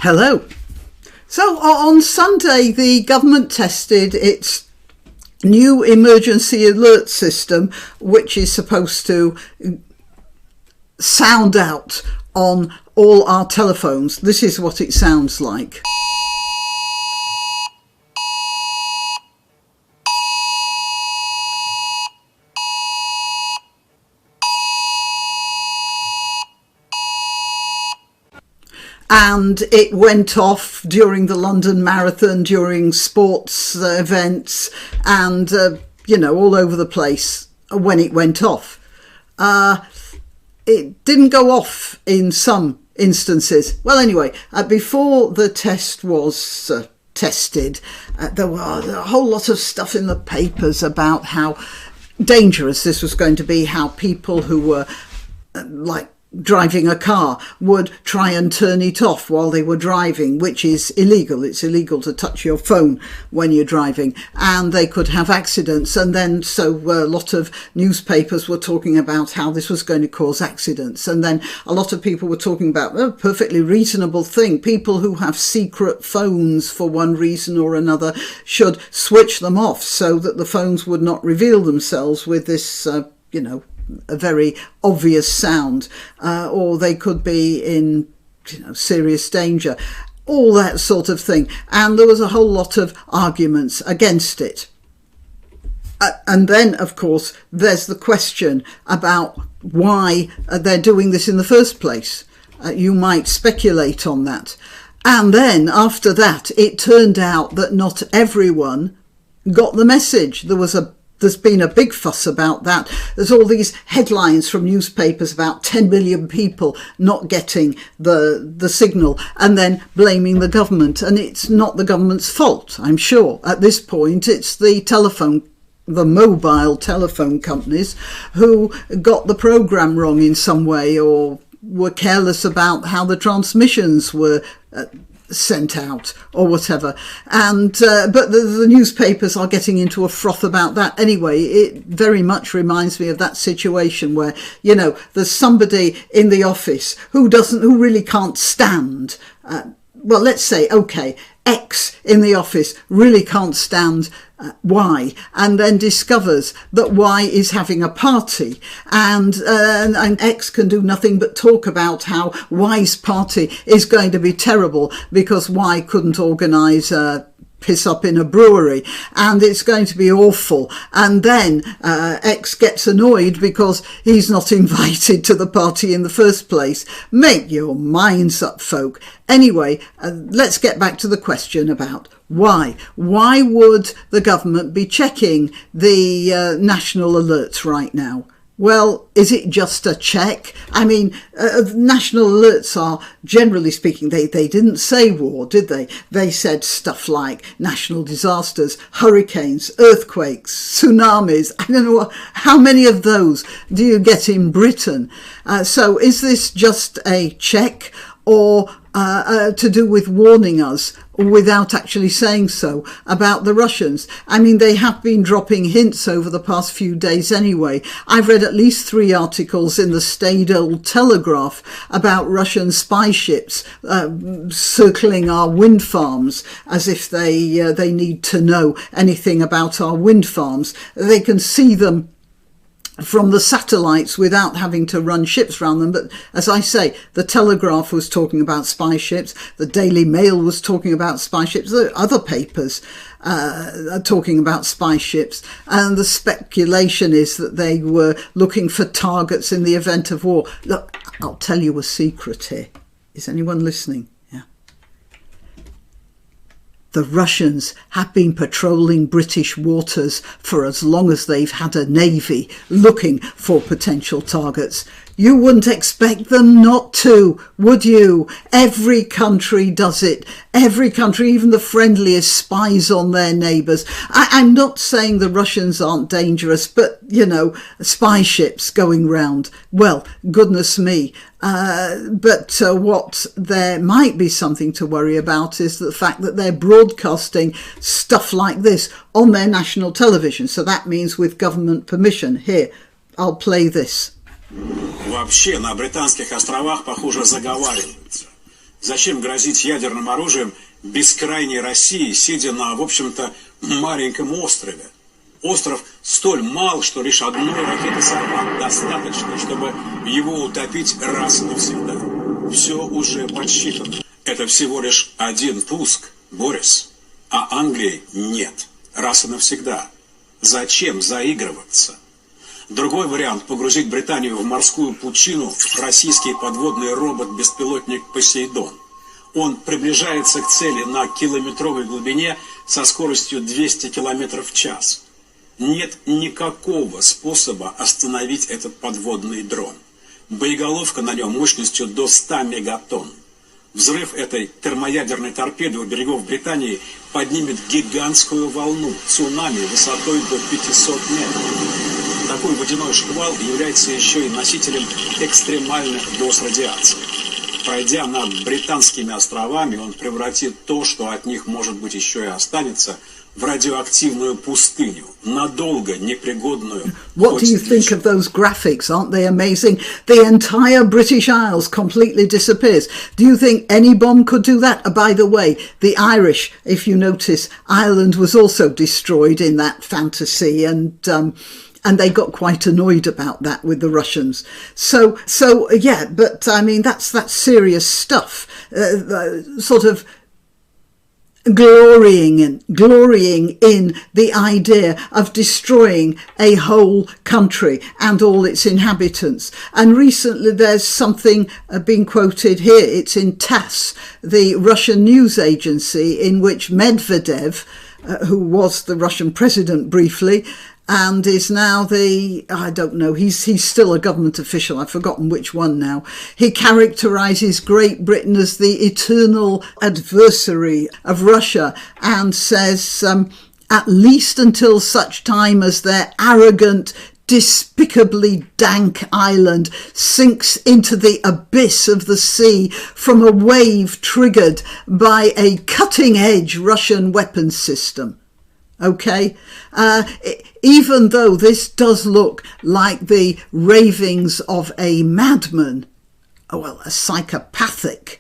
Hello. So on Sunday, the government tested its new emergency alert system, which is supposed to sound out on all our telephones. This is what it sounds like. And it went off during the London Marathon, during sports events, and, all over the place when it went off. It didn't go off in some instances. Well, anyway, before the test was tested, there was a whole lot of stuff in the papers about how dangerous this was going to be, how people who were driving a car would try and turn it off while they were driving, which is illegal. It's illegal to touch your phone when you're driving, and they could have accidents. And then so a lot of newspapers were talking about how this was going to cause accidents, and then a lot of people were talking about a perfectly reasonable thing. People who have secret phones for one reason or another should switch them off so that the phones would not reveal themselves with this a very obvious sound, or they could be in serious danger, all that sort of thing. And there was a whole lot of arguments against it. And then, of course, there's the question about why they're doing this in the first place. You might speculate on that. And then after that, it turned out that not everyone got the message. There's been a big fuss about that. There's all these headlines from newspapers about 10 million people not getting the signal and then blaming the government. And it's not the government's fault, I'm sure. At this point, it's the mobile telephone companies who got the programme wrong in some way, or were careless about how the transmissions were sent out or whatever. And but the newspapers are getting into a froth about that anyway. It very much reminds me of that situation where there's somebody in the office who really can't stand let's say X in the office really can't stand Y, and then discovers that Y is having a party, and X can do nothing but talk about how Y's party is going to be terrible because Y couldn't organise piss up in a brewery, and it's going to be awful. And then X gets annoyed because he's not invited to the party in the first place. Make your minds up, folk. Anyway, let's get back to the question about why. Why would the government be checking the national alerts right now? Well, is it just a check? I mean, national alerts are, generally speaking, they didn't say war, did they? They said stuff like national disasters, hurricanes, earthquakes, tsunamis. I don't know how many of those do you get in Britain. So is this just a check, or to do with warning us without actually saying so about the Russians? I mean, they have been dropping hints over the past few days anyway. I've read at least 3 articles in the staid old Telegraph about Russian spy ships circling our wind farms as if they need to know anything about our wind farms. They can see them from the satellites without having to run ships around them. But as I say, the Telegraph was talking about spy ships, the Daily Mail was talking about spy ships, the other papers are talking about spy ships, and the speculation is that they were looking for targets in the event of war. Look, I'll tell you a secret here. Is anyone listening? The Russians have been patrolling British waters for as long as they've had a navy, looking for potential targets. You wouldn't expect them not to, would you? Every country does it. Every country, even the friendliest, spies on their neighbours. I'm not saying the Russians aren't dangerous, but, spy ships going round. Well, goodness me. But what there might be something to worry about is the fact that they're broadcasting stuff like this on their national television. So that means with government permission. Here, I'll play this. Вообще на Британских островах, похоже, заговариваются. Зачем грозить ядерным оружием бескрайней России, сидя на, в общем-то, маленьком острове? Остров столь мал, что лишь одной ракеты «Сармат» достаточно, чтобы его утопить раз и навсегда. Все уже подсчитано. Это всего лишь один пуск, Борис. А Англии нет. Раз и навсегда. Зачем заигрываться? Другой вариант – погрузить Британию в морскую пучину российский подводный робот-беспилотник «Посейдон». Он приближается к цели на километровой глубине со скоростью 200 км в час. Нет никакого способа остановить этот подводный дрон. Боеголовка на нем мощностью до 100 мегатонн. Взрыв этой термоядерной торпеды у берегов Британии поднимет гигантскую волну, цунами высотой до 500 метров. Такой водяной шквал является еще и носителем экстремальных доз радиации. Пройдя над британскими островами, он превратит то, что от них, может быть, еще и останется, в радиоактивную пустыню, надолго непригодную. What do you think of those graphics? Aren't they amazing? The entire British Isles completely disappears. Do you think any bomb could do that? By the way, the Irish, if you notice, Ireland was also destroyed in that fantasy, and they got quite annoyed about that with the Russians. So yeah, but I mean, that's serious stuff. Sort of glorying in the idea of destroying a whole country and all its inhabitants. And recently there's something being quoted here. It's in TASS, the Russian news agency, in which Medvedev, who was the Russian president briefly, and is now I don't know, he's still a government official, I've forgotten which one now. He characterises Great Britain as the eternal adversary of Russia and says, at least until such time as their arrogant, despicably dank island sinks into the abyss of the sea from a wave triggered by a cutting-edge Russian weapons system. Okay, even though this does look like the ravings of a madman, a psychopathic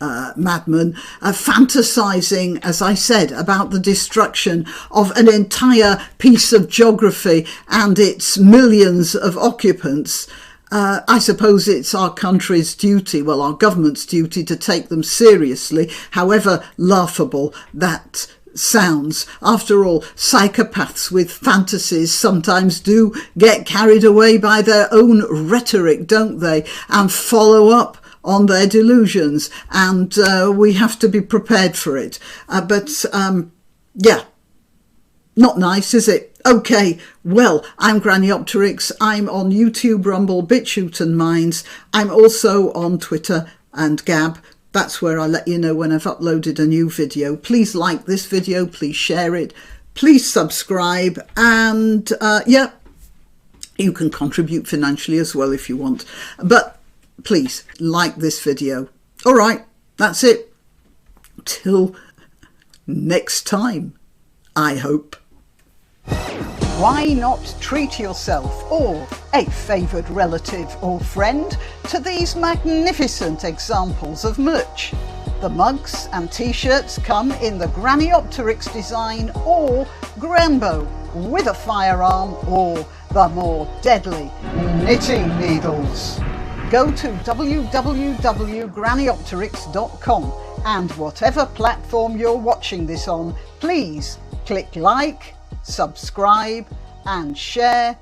madman, fantasizing, as I said, about the destruction of an entire piece of geography and its millions of occupants, I suppose it's our country's duty, our government's duty, to take them seriously, however laughable that sounds. After all, psychopaths with fantasies sometimes do get carried away by their own rhetoric, don't they, and follow up on their delusions, and we have to be prepared for it. Yeah, not nice, is it? Okay, well, I'm Granniopteryx. I'm on YouTube, Rumble, BitChute and Minds. I'm also on Twitter and Gab. That's where I let you know when I've uploaded a new video. Please like this video, please share it, please subscribe, and yeah, you can contribute financially as well if you want. But please like this video. All right, that's it. Till next time, I hope. Why not treat yourself or a favoured relative or friend to these magnificent examples of merch? The mugs and t-shirts come in the Granniopteryx design or Granbo with a firearm or the more deadly knitting needles. Go to www.granniopteryx.com and whatever platform you're watching this on, please click like, subscribe and share.